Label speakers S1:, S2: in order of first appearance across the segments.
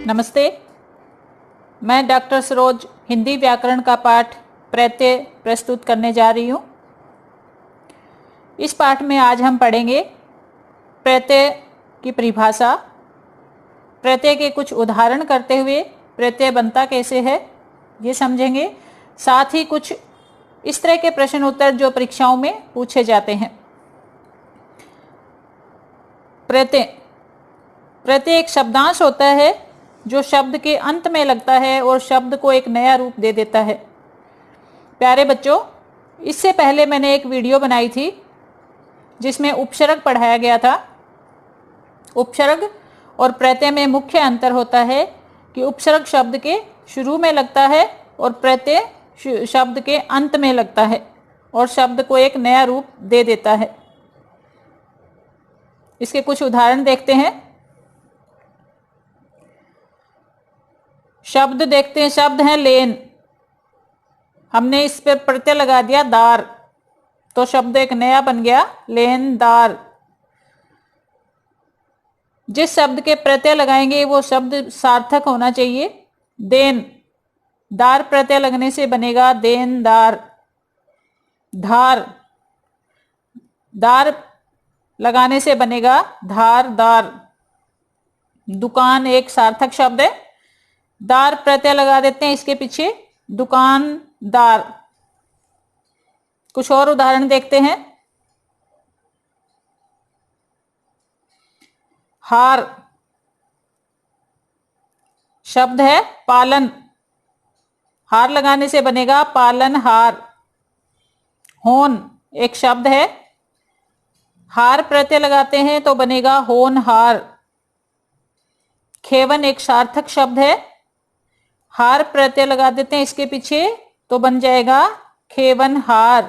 S1: नमस्ते। मैं डॉक्टर सरोज हिंदी व्याकरण का पाठ प्रत्यय प्रस्तुत करने जा रही हूँ। इस पाठ में आज हम पढ़ेंगे प्रत्यय की परिभाषा, प्रत्यय के कुछ उदाहरण करते हुए प्रत्यय बनता कैसे है ये समझेंगे। साथ ही कुछ इस तरह के प्रश्न उत्तर जो परीक्षाओं में पूछे जाते हैं। प्रत्यय एक शब्दांश होता है जो शब्द के अंत में लगता है और शब्द को एक नया रूप दे देता है। प्यारे बच्चों, इससे पहले मैंने एक वीडियो बनाई थी जिसमें उपसर्ग पढ़ाया गया था। उपसर्ग और प्रत्यय में मुख्य अंतर होता है कि उपसर्ग शब्द के शुरू में लगता है और प्रत्यय शब्द के अंत में लगता है और शब्द को एक नया रूप दे देता है। इसके कुछ उदाहरण देखते हैं। शब्द देखते हैं। शब्द है लेन, हमने इस पर प्रत्यय लगा दिया दार, तो शब्द एक नया बन गया लेनदार। जिस शब्द के प्रत्यय लगाएंगे वो शब्द सार्थक होना चाहिए। देन, दार प्रत्यय लगने से बनेगा देनदार। धार, दार लगाने से बनेगा धारदार। दुकान एक सार्थक शब्द है, दार प्रत्यय लगा देते हैं इसके पीछे, दुकानदार। कुछ और उदाहरण देखते हैं। हार, शब्द है पालन, हार लगाने से बनेगा पालनहार। होन एक शब्द है, हार प्रत्यय लगाते हैं तो बनेगा होनहार। खेवन एक सार्थक शब्द है, हार प्रत्यय लगा देते हैं इसके पीछे तो बन जाएगा खेवनहार।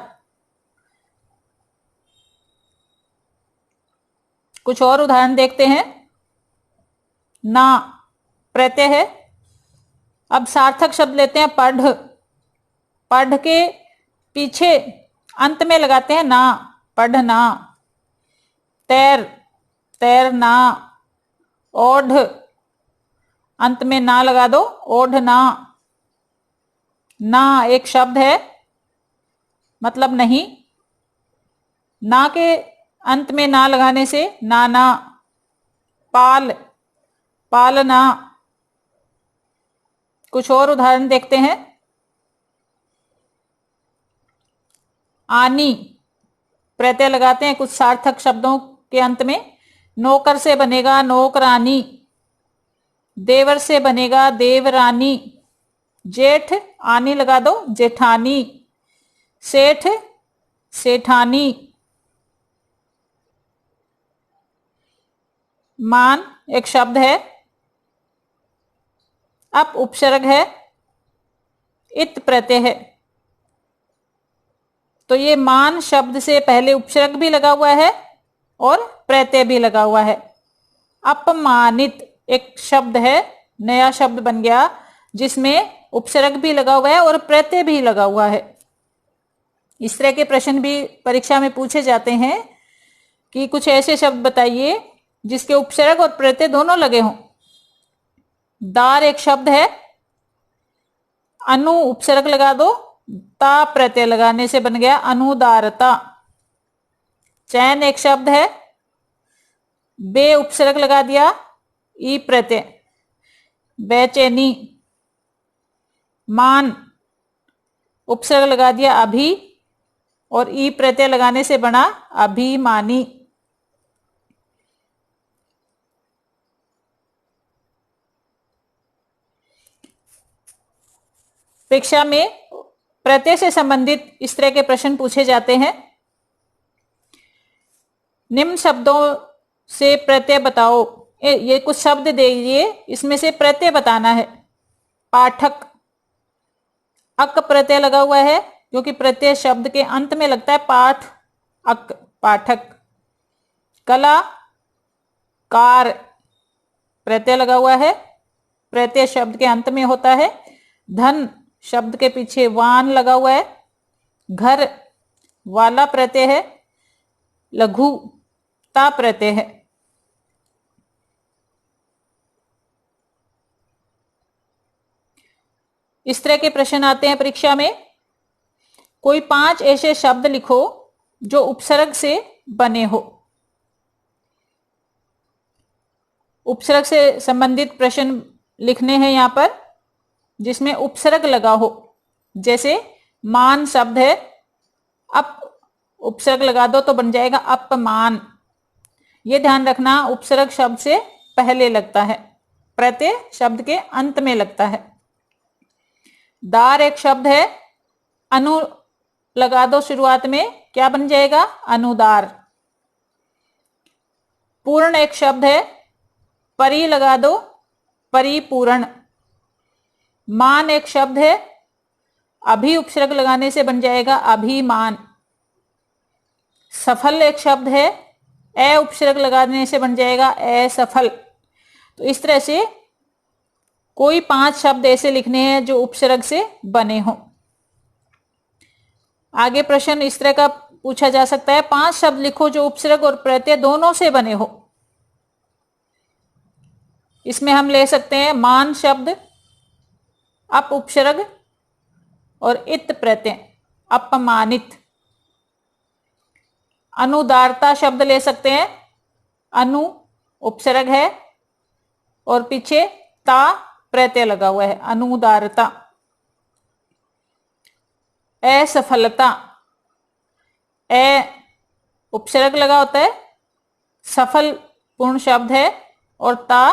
S1: कुछ और उदाहरण देखते हैं। ना प्रत्यय है। अब सार्थक शब्द लेते हैं पढ़, पढ़ के पीछे अंत में लगाते हैं ना, पढ़ना। तैर, तैरना। ओढ़, अंत में ना लगा दो, ओढ़ना। ना एक शब्द है, मतलब नहीं, ना के अंत में ना लगाने से नाना। पाल, पालना। कुछ और उदाहरण देखते हैं। आनी प्रत्यय लगाते हैं कुछ सार्थक शब्दों के अंत में। नौकर से बनेगा नौकरानी, देवर से बनेगा देवरानी। जेठ, आनी लगा दो जेठानी। सेठ, सेठानी। मान एक शब्द है, अब उपसर्ग है, इत प्रत्यय है, तो ये मान शब्द से पहले उपसर्ग भी लगा हुआ है और प्रत्यय भी लगा हुआ है। अपमानित एक शब्द है, नया शब्द बन गया जिसमें उपसर्ग भी लगा हुआ है और प्रत्यय भी लगा हुआ है। इस तरह के प्रश्न भी परीक्षा में पूछे जाते हैं कि कुछ ऐसे शब्द बताइए जिसके उपसर्ग और प्रत्यय दोनों लगे हों। दार एक शब्द है, अनु उपसर्ग लगा दो, ता प्रत्यय लगाने से बन गया अनुदारता। चैन एक शब्द है, बे उपसर्ग लगा दिया, ई प्रत्यय, बेचैनी। मान उपसर्ग लगा दिया अभी और ई प्रत्यय लगाने से बना अभिमानी। परीक्षा में प्रत्यय से संबंधित इस तरह के प्रश्न पूछे जाते हैं। निम्न शब्दों से प्रत्यय बताओ। ये कुछ शब्द दीजिए, इसमें से प्रत्यय बताना है। पाठक, अक प्रत्यय लगा हुआ है क्योंकि प्रत्यय शब्द के अंत में लगता है। पाठ, अक, पाठक। कला, कार प्रत्यय लगा हुआ है, प्रत्यय शब्द के अंत में होता है। धन शब्द के पीछे वान लगा हुआ है। घर, वाला प्रत्यय है। लघु, ता प्रत्यय है। इस तरह के प्रश्न आते हैं परीक्षा में। कोई 5 ऐसे शब्द लिखो जो उपसर्ग से बने हो। उपसर्ग से संबंधित प्रश्न लिखने हैं यहां पर, जिसमें उपसर्ग लगा हो। जैसे मान शब्द है, अप उपसर्ग लगा दो तो बन जाएगा अपमान। यह ध्यान रखना, उपसर्ग शब्द से पहले लगता है, प्रत्यय शब्द के अंत में लगता है। दार एक शब्द है, अनु लगा दो शुरुआत में, क्या बन जाएगा? अनुदार। पूर्ण एक शब्द है, परि लगा दो, परिपूर्ण। मान एक शब्द है, अभी उपसर्ग लगाने से बन जाएगा अभिमान। सफल एक शब्द है, ए उपसर्ग लगाने से बन जाएगा असफल। तो इस तरह से कोई 5 शब्द ऐसे लिखने हैं जो उपसर्ग से बने हों। आगे प्रश्न इस तरह का पूछा जा सकता है, 5 शब्द लिखो जो उपसर्ग और प्रत्यय दोनों से बने हो। इसमें हम ले सकते हैं मान शब्द, अप उपसर्ग और इत प्रत्यय, अपमानित। अनुदारता शब्द ले सकते हैं, अनु उपसर्ग है और पीछे ता प्रत्यय लगा हुआ है, अनुदारता। असफलता, ए उपसर्ग लगा होता है, सफल पूर्ण शब्द है और ता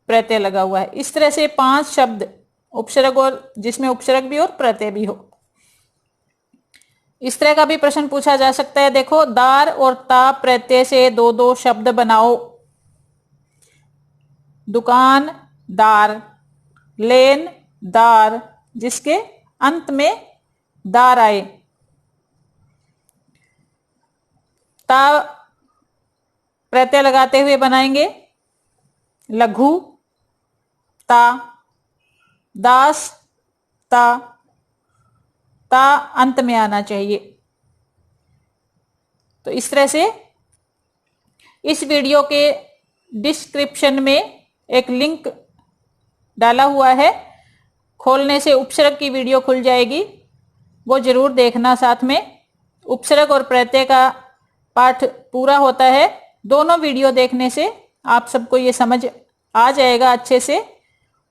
S1: प्रत्यय लगा हुआ है। इस तरह से 5 शब्द उपसर्ग और जिसमें उपसर्ग भी और प्रत्यय भी हो। इस तरह का भी प्रश्न पूछा जा सकता है। देखो, दार और ता प्रत्यय से 2-2 शब्द बनाओ। दुकान दार, लेन दार, जिसके अंत में दार आए। ता प्रत्यय लगाते हुए बनाएंगे लघु ता, दास ता, ता अंत में आना चाहिए। तो इस तरह से इस वीडियो के डिस्क्रिप्शन में एक लिंक डाला हुआ है, खोलने से उपसर्ग की वीडियो खुल जाएगी, वो जरूर देखना। साथ में उपसर्ग और प्रत्यय का पाठ पूरा होता है। दोनों वीडियो देखने से आप सबको ये समझ आ जाएगा अच्छे से,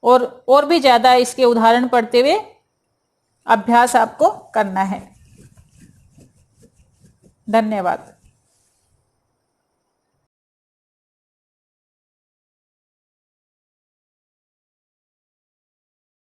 S1: और भी ज़्यादा इसके उदाहरण पढ़ते हुए अभ्यास आपको करना है। धन्यवाद।